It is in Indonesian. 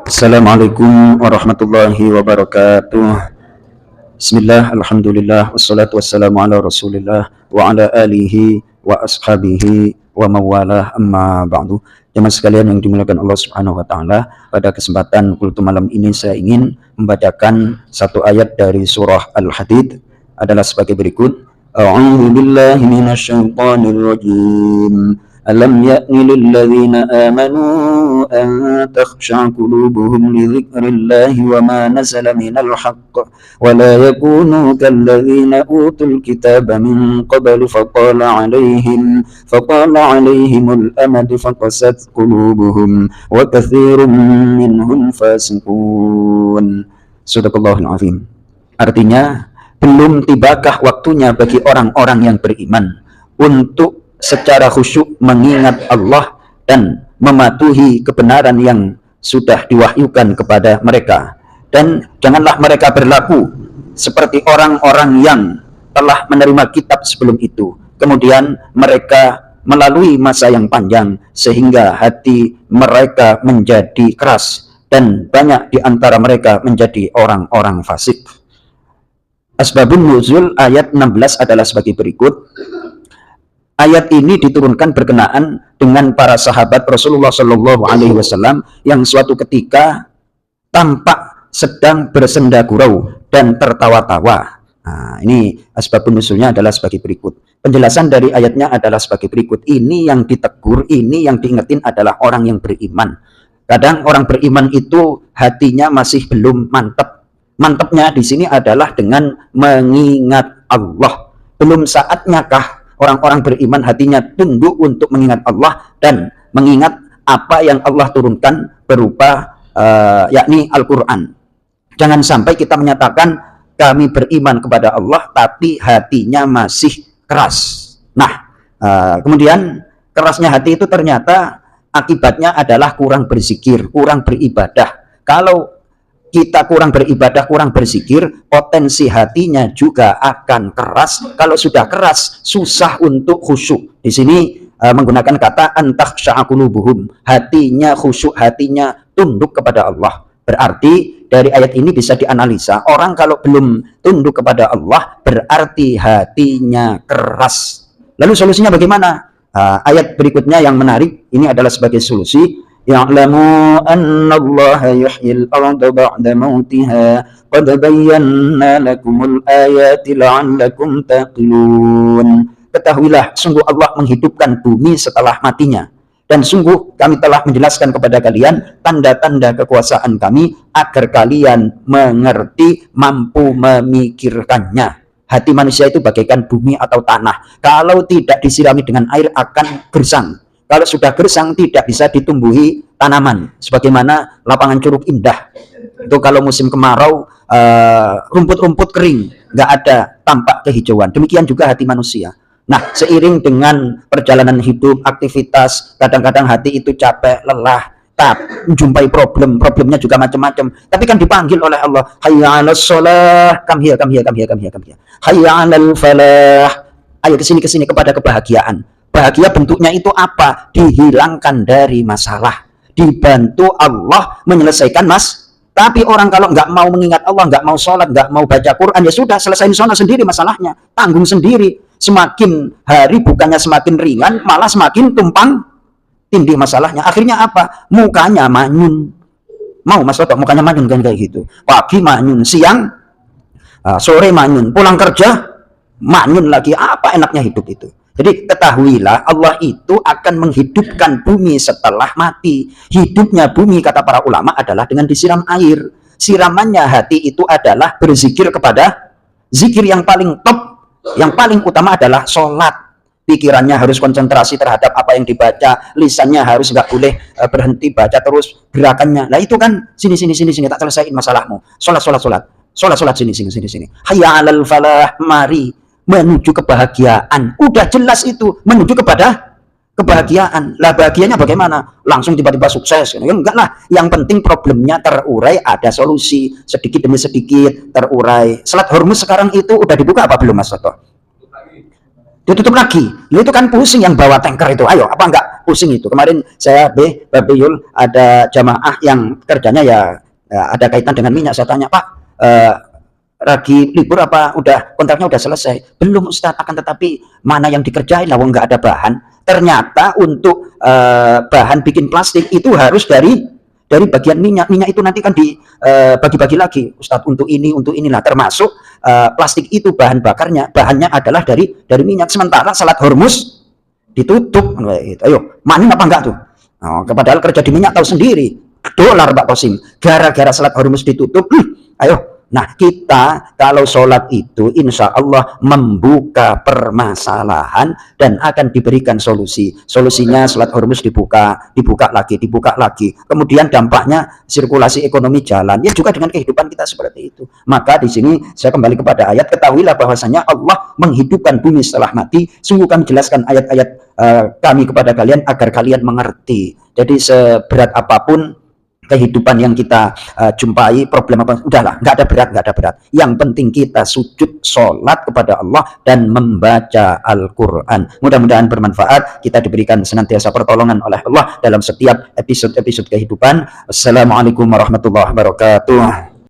Assalamualaikum warahmatullahi wabarakatuh. Bismillah, alhamdulillah, wassalatu wassalamu ala rasulillah wa ala alihi wa ashabihi wa mawalah, amma ba'du. Jemaah sekalian yang dimuliakan Allah subhanahu wa ta'ala, pada kesempatan kultum malam ini saya ingin membacakan satu ayat dari surah Al-Hadid, adalah sebagai berikut. A'udzu billahi minasyaitonir rajim. Alam ya'ni lilladzina amanu an takhsha qulubuhum li dzikrillahi wa ma nazala minal haqq wa la yakunu kalladzina utul kitaba min qablu faqala 'alaihimul amadu faqasat qulubuhum wa katsirun minhum fasiqun. Shadaqallahul azim. Artinya, belum tibakah waktunya bagi orang-orang yang beriman untuk secara khusyuk mengingat Allah dan mematuhi kebenaran yang sudah diwahyukan kepada mereka, dan janganlah mereka berlaku seperti orang-orang yang telah menerima kitab sebelum itu, kemudian mereka melalui masa yang panjang sehingga hati mereka menjadi keras dan banyak di antara mereka menjadi orang-orang fasik. Asbabun nuzul ayat 16 adalah sebagai berikut. Ayat ini diturunkan berkenaan dengan para sahabat Rasulullah Shallallahu Alaihi Wasallam yang suatu ketika tampak sedang bersenda gurau dan tertawa-tawa. Nah, ini asbabun nuzulnya adalah sebagai berikut. Penjelasan dari ayatnya adalah sebagai berikut. Ini yang ditegur, ini yang diingetin adalah orang yang beriman. Kadang orang beriman itu hatinya masih belum mantap. Mantapnya di sini adalah dengan mengingat Allah. Belum saatnya kah orang-orang beriman hatinya tunduk untuk mengingat Allah dan mengingat apa yang Allah turunkan berupa yakni Al-Quran. Jangan sampai kita menyatakan kami beriman kepada Allah tapi hatinya masih keras. Nah, kemudian kerasnya hati itu ternyata akibatnya adalah kurang berzikir, kurang beribadah. Kalau kita kurang beribadah, kurang berzikir, potensi hatinya juga akan keras. Kalau sudah keras, susah untuk khusyuk. Di sini menggunakan kata antakhsha'a qulubuhum. Hatinya khusyuk, hatinya tunduk kepada Allah. Berarti dari ayat ini bisa dianalisa, orang kalau belum tunduk kepada Allah, berarti hatinya keras. Lalu solusinya bagaimana? Ayat berikutnya yang menarik, ini adalah sebagai solusi. Ya'lamu anna Allah yuhyil arda ba'da mautiha qad bayyana lakumul ayati la'allakum taqilun. Ketahuilah, sungguh Allah menghidupkan bumi setelah matinya, dan sungguh kami telah menjelaskan kepada kalian tanda-tanda kekuasaan kami agar kalian mengerti, mampu memikirkannya. Hati manusia itu bagaikan bumi atau tanah. Kalau tidak disirami dengan air akan gersang. Kalau sudah gersang tidak bisa ditumbuhi tanaman. Sebagaimana lapangan Curug Indah. Itu kalau musim kemarau rumput-rumput kering, nggak ada tampak kehijauan. Demikian juga hati manusia. Nah, seiring dengan perjalanan hidup, aktivitas, kadang-kadang hati itu capek, lelah, menjumpai problemnya juga macam-macam. Tapi kan dipanggil oleh Allah, hayya 'alas shalah, come here. Hayya 'alal falah. Ayo kesini kepada kebahagiaan. Bahagia bentuknya itu apa? Dihilangkan dari masalah. Dibantu Allah menyelesaikan Tapi orang kalau nggak mau mengingat Allah, nggak mau sholat, nggak mau baca Quran, ya sudah, selesai sholat sendiri masalahnya. Tanggung sendiri. Semakin hari bukannya semakin ringan, malah semakin tumpang tindih masalahnya. Akhirnya apa? Mukanya manyun. Mau Mas Toto, mukanya manyun kan kayak gitu. Pagi manyun, siang, sore manyun, pulang kerja manyun lagi. Apa enaknya hidup itu? Jadi ketahuilah, Allah itu akan menghidupkan bumi setelah mati. Hidupnya bumi, kata para ulama, adalah dengan disiram air. Siramannya hati itu adalah berzikir kepada zikir yang paling top, yang paling utama adalah sholat. Pikirannya harus konsentrasi terhadap apa yang dibaca, lisannya harus nggak boleh berhenti baca terus, gerakannya. Nah itu kan sini tak selesaiin masalahmu. Sholat sini. Hayya 'alal falah, mari menuju kebahagiaan. Udah jelas itu menuju kepada kebahagiaan. Lah bahagianya bagaimana? Langsung tiba-tiba sukses? Ya enggak lah. Yang penting problemnya terurai, ada solusi, sedikit demi sedikit terurai. Selat Hormuz sekarang itu udah dibuka apa belum Mas Toto? ditutup lagi. Itu kan pusing yang bawa tanker itu. Ayo, apa enggak pusing itu? Kemarin saya Babiul ada jamaah yang kerjanya ya ada kaitan dengan minyak. Saya tanya, Pak, lagi libur apa udah kontraknya udah selesai? Belum Ustaz, akan tetapi mana yang dikerjain lah, nggak ada bahan. Ternyata untuk bahan bikin plastik itu harus dari bagian minyak itu nanti kan dibagi-bagi lagi Ustadz, untuk inilah, termasuk plastik itu bahannya adalah dari minyak, sementara Selat Hormuz ditutup. Ayo, manin apa enggak tuh? Padahal kerja di minyak tahu sendiri, dolar Pak Kosim, gara-gara Selat Hormuz ditutup. Ayo, nah kita kalau sholat itu insya Allah membuka permasalahan dan akan diberikan solusinya. Selat Hormuz dibuka lagi, kemudian dampaknya sirkulasi ekonomi jalan, ya juga dengan kehidupan kita seperti itu. Maka di sini saya kembali kepada ayat, ketahuilah bahwasanya Allah menghidupkan bumi setelah mati. Sungguh kami jelaskan ayat-ayat kami kepada kalian agar kalian mengerti. Jadi seberat apapun kehidupan yang kita jumpai, problem apa, udahlah, nggak ada berat. Yang penting kita sujud sholat kepada Allah dan membaca Al-Quran. Mudah-mudahan bermanfaat, kita diberikan senantiasa pertolongan oleh Allah dalam setiap episode kehidupan. Assalamualaikum warahmatullahi wabarakatuh.